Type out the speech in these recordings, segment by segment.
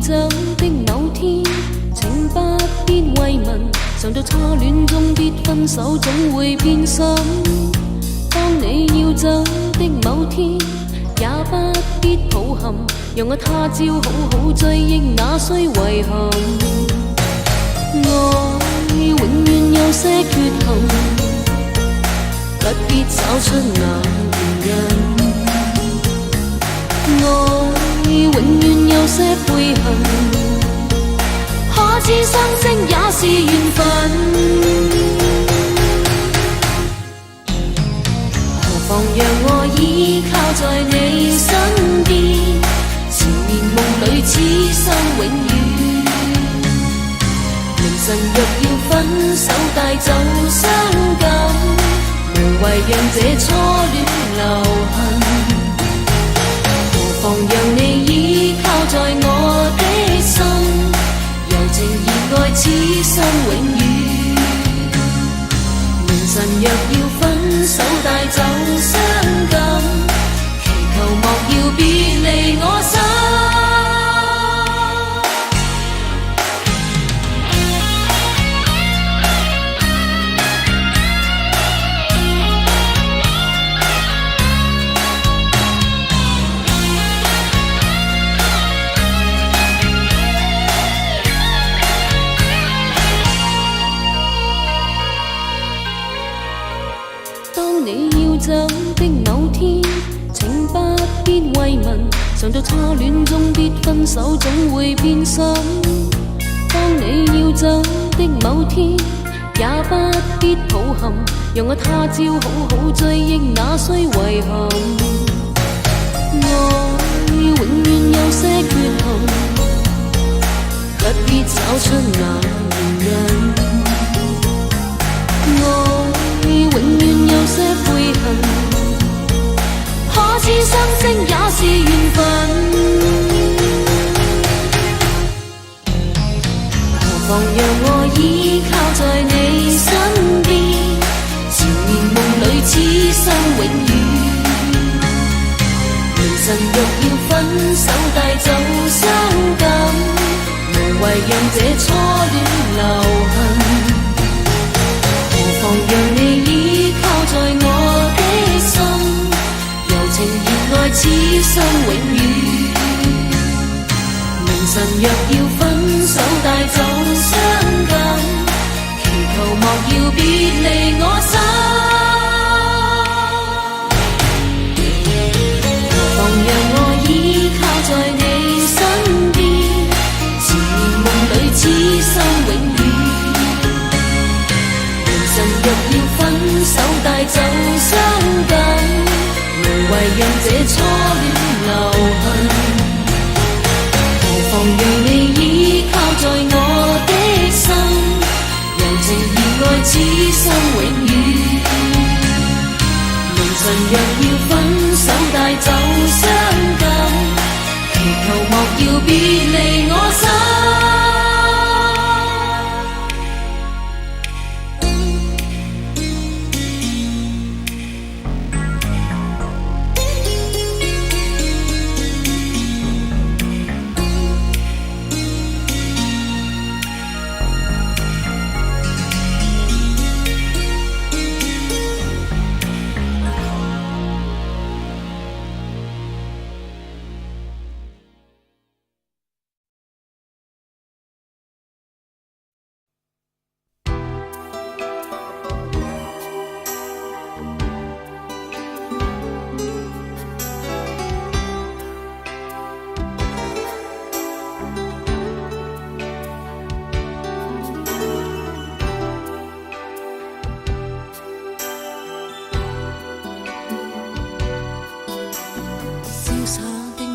走的某天，情不必慰問，嘗到初戀終必分手，總會變心。當你要走的某天，也不必抱憾，讓我他朝好好追憶那衰遺憾。愛永遠有些缺陷，不必找出那原因。愛永遠有些悔恨，可知相識也是緣分。何妨讓我依靠在你身邊，纏綿夢裏此生永遠。明晨若要分手帶走傷感，無謂讓這初戀留痕。何妨讓你依靠在我的心，柔情熱愛此生永遠。明晨若要分手帶走傷感，祈求莫要別離我心。你要走的某天，情不必慰問，嘗到初戀終必分手，總會變心。當你要走的某天，也不必抱憾，讓我他朝好好追憶那衰遺憾。愛永遠有些缺陷，不必找出那原因。愛永遠有些悔恨，可知相識也是緣分。何妨讓我依靠在你身邊，纏綿夢裏此生永遠。明晨若要分手帶走傷感，無謂讓這初戀留痕。何妨讓你依靠在我的心，柔情熱愛此生永遠。明晨若要分手帶走傷感，祈求莫要別離我心。何妨讓我依靠在你身邊，纏綿夢裏此生永遠。若要分手帶走傷感，無謂讓這初戀留痕。何妨讓你依靠在我的心，柔情熱愛此生永遠。明晨若要分手帶走傷感，祈求莫要別離我心。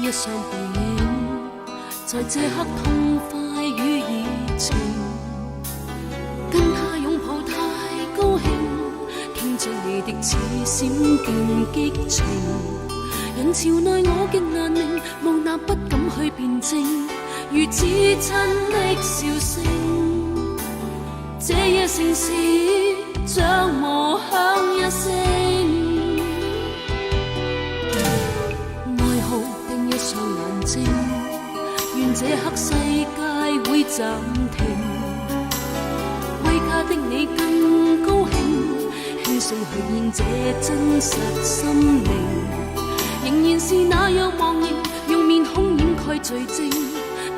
一雙背影，在這刻痛快與熱情，跟他擁抱太高興，傾着你的似閃電激情，人潮內我極難明，無那不敢去辯證，如此親的笑聲，這夜城市像無響一聲。愛好的一雙眼睛，願這刻世暫停。歸家的你更高興，輕鬆去現這真實心靈，仍然是那樣茫然，用面孔掩蓋罪證，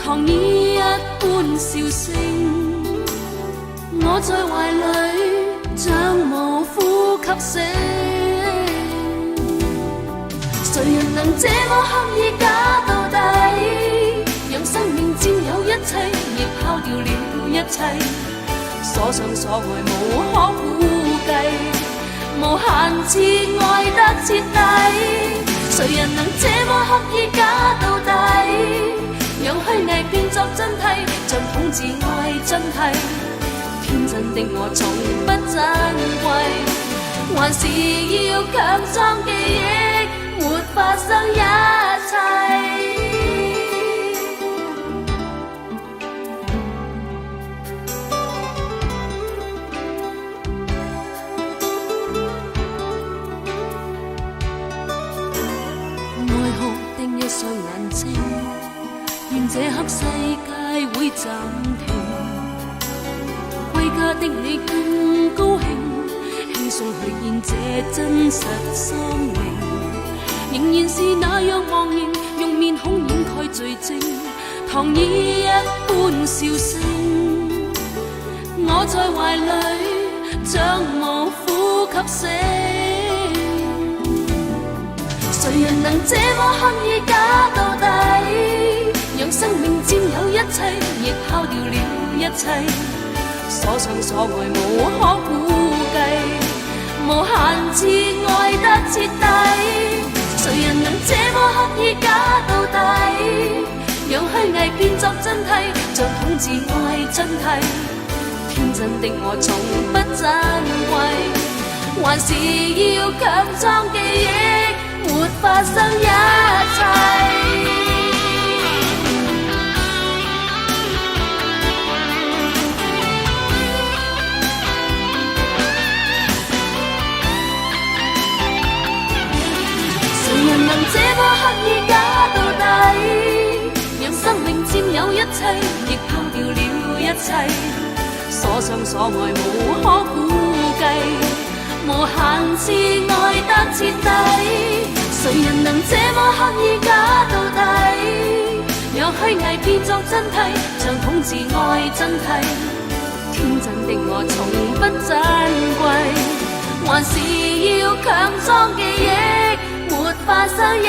糖衣一般笑聲。我在懷裡像無呼吸聲，誰人能這麼刻意假到底，讓生命佔有一切，亦拋掉了一切，所想所愛無可估計，無限次愛得徹底。誰人能這麼刻意假到底，讓虛偽變作真諦，像統治愛真諦。天真的我從不珍貴，還是要強裝記憶，沒發生一切。愛哭的一雙眼睛，願這刻世界會暫停。歸家的你更高興，輕鬆去見這真實心靈，仍然是那樣茫然，用面孔掩蓋罪證，糖衣一般笑聲。我在懷裡像無呼吸聲，誰人能這麼刻意假到底，讓生命佔有一切，亦拋掉了一切，所想所愛無可估計，無限次愛得徹底。誰人能這麼刻意假到底，讓虛偽變作真諦，像統治愛真諦。天真的我從不珍貴，還是要強裝記憶，沒發生一切。誰人能這麼刻意假到底，讓生命佔有一切，亦拋掉了一切，所想所愛無可估計，無限次愛得徹底。誰人能這麼刻意假到底，讓虛偽變作真諦，像統治愛真諦。天真的我從不珍貴，還是要強裝記憶，沒發生一